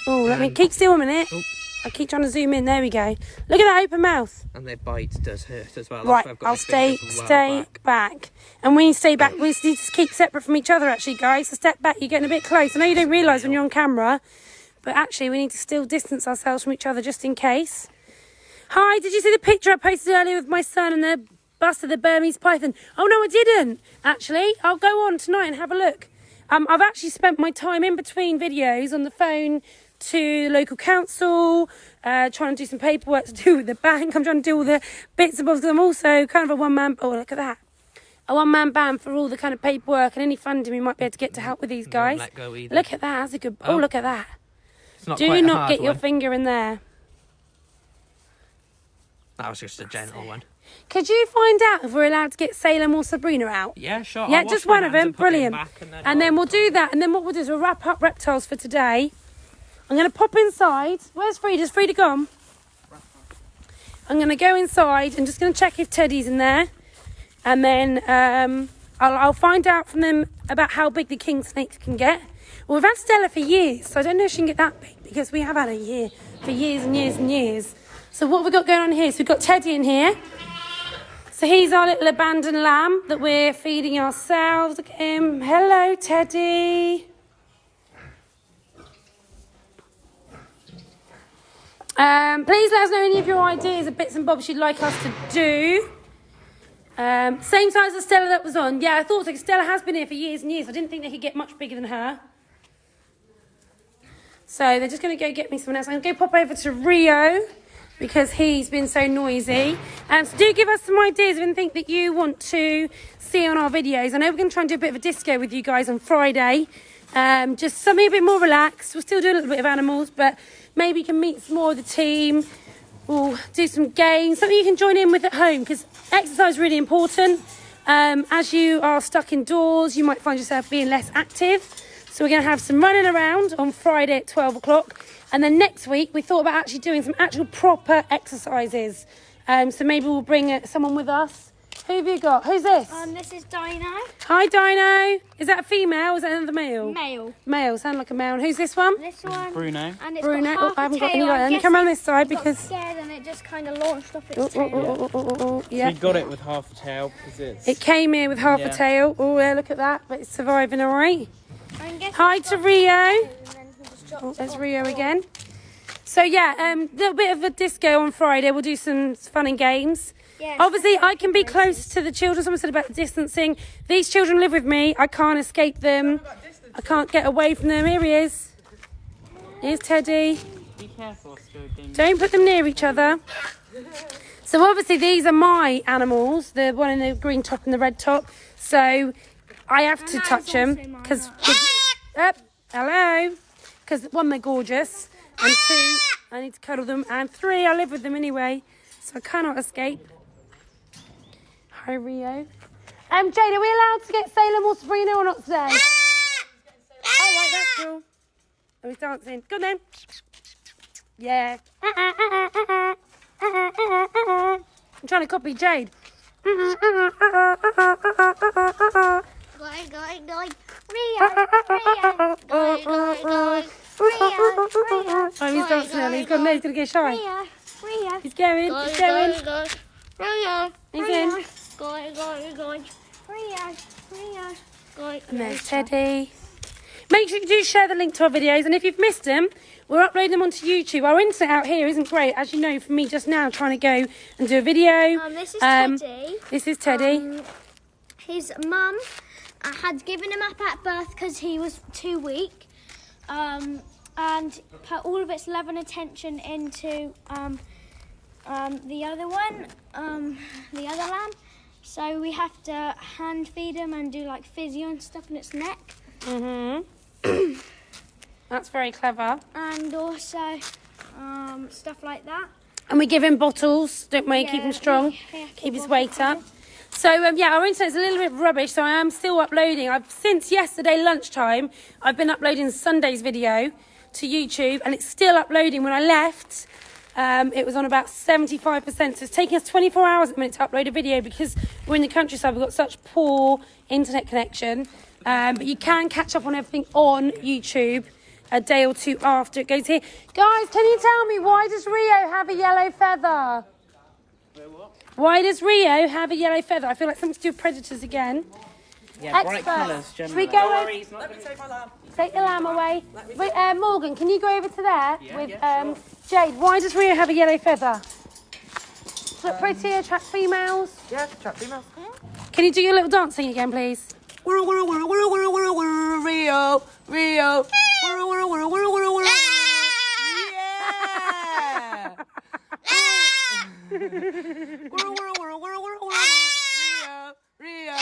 Oh, let me keep still a minute. Oh. I keep trying to zoom in. There we go. Look at that open mouth. And their bite does hurt as well. Right, That's why I've got I'll my stay fingers well back. And when you stay back, we need to keep separate from each other, actually, guys. So step back. You're getting a bit close. I know you don't realise when you're on camera, but actually we need to still distance ourselves from each other just in case. Hi, did you see the picture I posted earlier with my son and the bust of the Burmese python? Oh, no, I didn't, actually. I'll go on tonight and have a look. I've actually spent my time in between videos on the phone to the local council, trying to do some paperwork to do with the bank. I'm trying to do all the bits and bobs because I'm also kind of a one-man... Oh, look at that. A one-man band for all the kind of paperwork and any funding we might be able to get to help with these guys. let go either. Look at that. That's a good... Oh, look at that. It's not Do quite a not hard get your one. finger in there. That was just a gentle one. Could you find out if we're allowed to get Salem or Sabrina out? Yeah, sure. Yeah, I'll wash just my one of hands them. and put them Brilliant. back And then we'll do that. And then what we'll do is we'll wrap up reptiles for today. I'm going to pop inside. Where's Frida? Is Frida gone? I'm going to go inside and just going to check if Teddy's in there. And then I'll find out from them about how big the king snakes can get. Well, we've had Stella for years, so I don't know if she can get that big because we have had her for years and years and years. So what have we got going on here? So we've got Teddy in here. So he's our little abandoned lamb that we're feeding ourselves. Look at him. Hello, Teddy. Please let us know any of your ideas of bits and bobs you'd like us to do. Same size as Stella that was on. Yeah, I thought so. Stella has been here for years and years. I didn't think they could get much bigger than her. So they're just going to go get me someone else. I'm going to go pop over to Rio because he's been so noisy. So do give us some ideas of anything that you want to see on our videos. I know we're going to try and do a bit of a disco with you guys on Friday. Just something a bit more relaxed. We'll still do a little bit of animals, but maybe you can meet some more of the team. We'll do some games, something you can join in with at home because exercise is really important. As you are stuck indoors, you might find yourself being less active. So we're going to have some running around on Friday at 12 o'clock. And then next week, we thought about actually doing some actual proper exercises. So maybe we'll bring someone with us. Who have you got? Who's this? This is Dino. Hi, Dino. Is that a female or is that another male? Male. Male, sound like a male. And who's this one? This one. Bruno. And it's Bruno. got half I haven't a got any tail. like that. Let me come around this side it got because... scared and it just kind of launched off its tail. Yeah. We got it with half a tail because it's... It came here with half a Yeah. tail. Oh, yeah, look at that. But it's surviving all right. I'm guessing Hi it's to got Rio. and then he just dropped Oh, it there's on Rio the floor. again. So yeah, a little bit of a disco on Friday. We'll do some fun and games. Yes. Obviously, I can be close to the children. Someone said about the distancing. These children live with me. I can't escape them. I can't get away from them. Here he is. Here's Teddy. Be careful, Scooping. Don't put them near each other. So obviously these are my animals, the one in the green top and the red top. So I have to that touch is them also mine, because, that. hello, because one, they're gorgeous, and two, I need to cuddle them, and three, I live with them anyway, so I cannot escape. Hi, Rio. Jade, are we allowed to get Salem or Sabrina or not today? Oh, right, that's cool. Oh, he's dancing. Go on then. Yeah. I'm trying to copy Jade. Going. Rio. Oh, he's dancing now. He's got nose to get shy. Rio. He's going. He's going. He's in. Going. And there's Teddy. Make sure you do share the link to our videos, and if you've missed them, we're uploading them onto YouTube. Our internet out here isn't great, as you know, for me just now trying to go and do a video. This is Teddy. This is Teddy. His mum had given him up at birth because he was too weak, and put all of its love and attention into the other one, the other lamb. So we have to hand feed him and do like physio and stuff in its neck. That's very clever. And also stuff like that. And we give him bottles, don't we? Yeah, Keep him strong, yeah, keep his bottles weight up. covered. So, yeah, our internet's a little bit rubbish, so I am still uploading. Since yesterday lunchtime, I've been uploading Sunday's video to YouTube, and it's still uploading. When I left, it was on about 75%, so it's taking us 24 hours at the minute to upload a video because we're in the countryside. We've got such poor internet connection, but you can catch up on everything on YouTube a day or two after it goes here. Guys, can you tell me, why does Rio have a yellow feather? Why does Rio have a yellow feather? I feel like something to do with predators again. Yeah, bright Expert. colours, Should generally. we go over? Let me take my lamb. Take the lamb away. Wait, Morgan, can you go over to there with sure. Jade? Why does Rio have a yellow feather? Does it look pretty, attract females? Yeah, trap females. Can you do your little dancing again, please? Rio, Rio. Rio.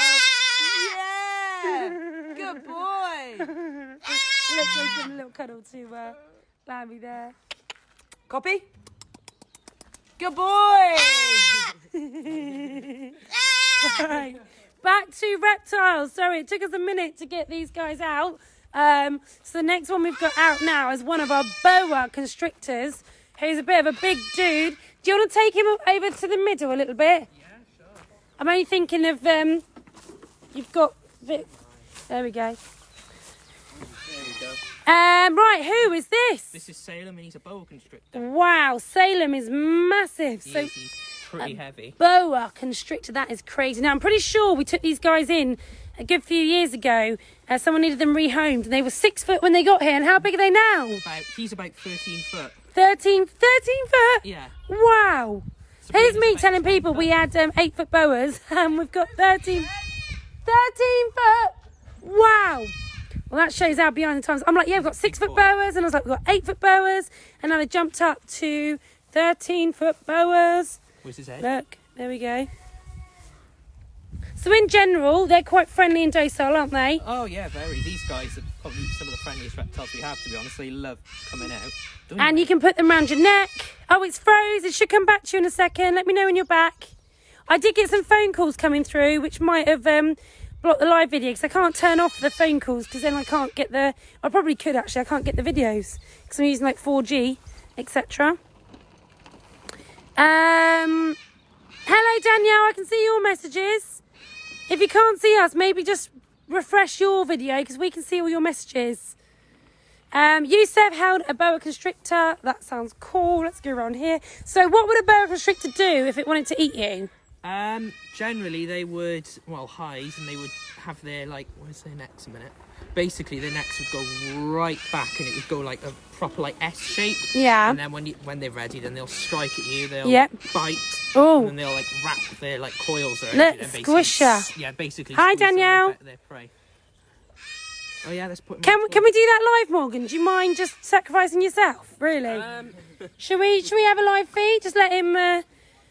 Yeah. Good boy. Let's go give him a little cuddle to Lammy there. Copy. Good boy. Right. Back to reptiles. Sorry, it took us a minute to get these guys out. So the next one we've got out now is one of our boa constrictors, who's a bit of a big dude. Do you want to take him over to the middle a little bit? Yeah, sure. I'm only thinking of, you've got, there we go. Right, who is this? This is Salem, and he's a boa constrictor. Wow, Salem is massive. So He's pretty heavy. boa constrictor, that is crazy. Now, I'm pretty sure we took these guys in a good few years ago. Someone needed them rehomed, and they were 6 foot when they got here. And how big are they now? He's about 13 foot. 13 foot? Yeah. Wow. Here's me Sabrina's telling about people 10 we had 8 foot boas, and we've got 13 foot. Wow. Well, that shows how behind the times. I'm like, yeah, we've got 6 foot boas, and I was like, we've got 8 foot boas, and now they jumped up to 13 foot boas. Where's his head? Look, there we go. So in general, they're quite friendly and docile, aren't they? Oh yeah, very. These guys are probably some of the friendliest reptiles we have, to be honest. They love coming out. Don't And they? you can put them around your neck. Oh, it's froze. It should come back to you in a second. Let me know when you're back. I did get some phone calls coming through, which might have blocked the live video, because I can't turn off the phone calls, because then I can't get the... I probably could, actually. I can't get the videos, because I'm using, like, 4G, etc. Hello, Danielle. I can see your messages. If you can't see us, maybe just refresh your video, because we can see all your messages. Yusef held a boa constrictor. That sounds cool. Let's go around here. So what would a boa constrictor do if it wanted to eat you? Generally they would, hide, and they would have their, where's their necks a minute? Basically, their necks would go right back, and it would go like a proper, S shape. Yeah. And then when they're ready, then they'll strike at you, they'll bite, Oh. and then they'll, wrap their, coils around Look, you. And squish ya. Yeah, basically Hi, squeeze them Danielle. right back to their prey. Oh, yeah, let's put them Can we do that live, Morgan? Do you mind just sacrificing yourself? Really? Should we have a live feed? Just let him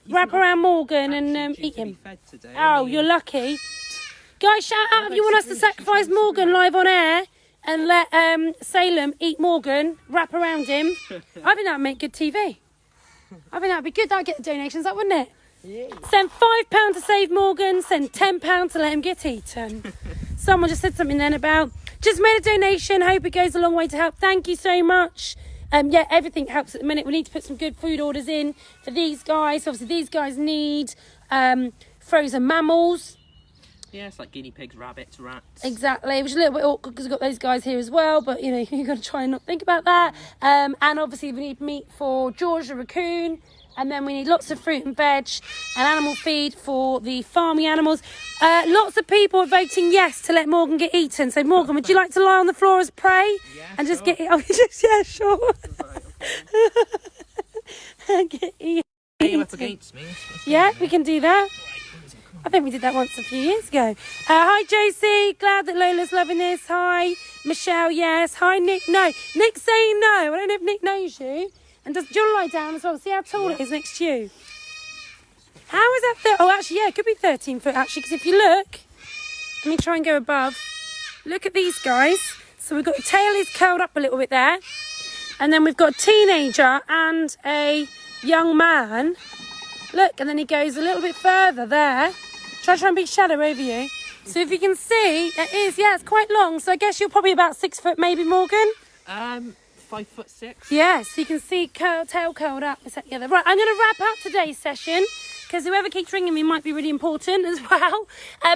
wrap around Morgan and Actually eat due to be him. fed today. Oh, you're lucky. Guys, shout out if you want us to sacrifice Morgan live on air and let Salem eat Morgan, wrap around him. I think that'd make good TV. I think that'd be good. That'd get the donations up, wouldn't it? Yeah. Send £5 to save Morgan, send £10 to let him get eaten. Someone just said something then about, just made a donation, hope it goes a long way to help. Thank you so much. Yeah, everything helps at the minute. We need to put some good food orders in for these guys. Obviously, these guys need frozen mammals. Yeah, it's like guinea pigs, rabbits, rats. Exactly, which is a little bit awkward because we've got those guys here as well, but you know, you've got to try and not think about that. And obviously we need meat for George the raccoon, and then we need lots of fruit and veg and animal feed for the farming animals. Lots of people are voting yes to let Morgan get eaten. So Morgan, would you like to lie on the floor as prey? Yeah, and just sure. get yeah, sure. Right, Get eaten. okay. You up against me. Yeah, we can do that. I think we did that once a few years ago. Hi, Josie. Glad that Lola's loving this. Hi, Michelle. Yes. Hi, Nick. No. Nick's saying no. I don't know if Nick knows you. And do you want to lie down as well? See how tall it is next to you. How is that? Oh, actually, yeah, it could be 13 foot, actually. Because if you look, let me try and go above. Look at these guys. So we've got the tail is curled up a little bit there. And then we've got a teenager and a young man. Look, and then he goes a little bit further there. Try and be shadow over you. So if you can see, it is, yeah, it's quite long. So I guess you're probably about 6 foot, maybe, Morgan. 5'6". Yes, you can see tail curled up. Is that the other? Right, I'm going to wrap up today's session because whoever keeps ringing me might be really important as well.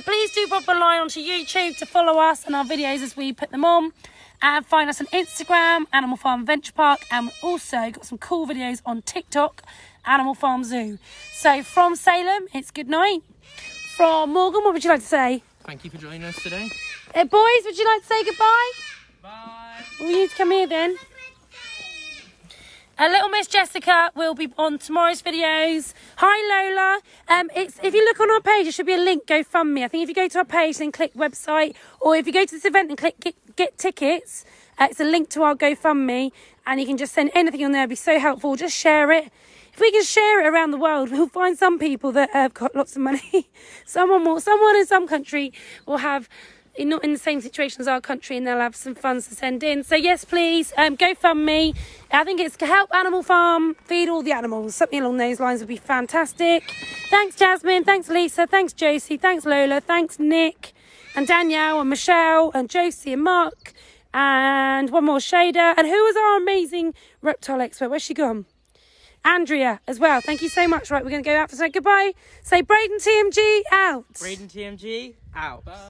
Please do pop a line onto YouTube to follow us and our videos as we put them on. And find us on Instagram, Animal Farm Adventure Park. And we've also got some cool videos on TikTok, Animal Farm Zoo. So from Salem, it's good night. From Morgan, what would you like to say? Thank you for joining us today. Boys, would you like to say goodbye? Bye. Well, you need to come here then. Little Miss Jessica will be on tomorrow's videos. Hi Lola. If you look on our page, there should be a link, GoFundMe. I think if you go to our page, then click website, or if you go to this event and click get tickets, it's a link to our GoFundMe, and you can just send anything on there. It'd be so helpful. Just share it. If we can share it around the world, we'll find some people that have got lots of money. Someone in some country will have, not in the same situation as our country, and they'll have some funds to send in. So yes, please, GoFundMe. I think it's to help Animal Farm feed all the animals. Something along those lines would be fantastic. Thanks, Jasmine. Thanks, Lisa. Thanks, Josie. Thanks, Lola. Thanks, Nick and Danielle and Michelle and Josie and Mark and one more, Shader. And who was our amazing reptile expert? Where's she gone? Andrea as well. Thank you so much. Right, we're going to go out for say goodbye. Say Braden TMG out. Braden TMG out. Bye.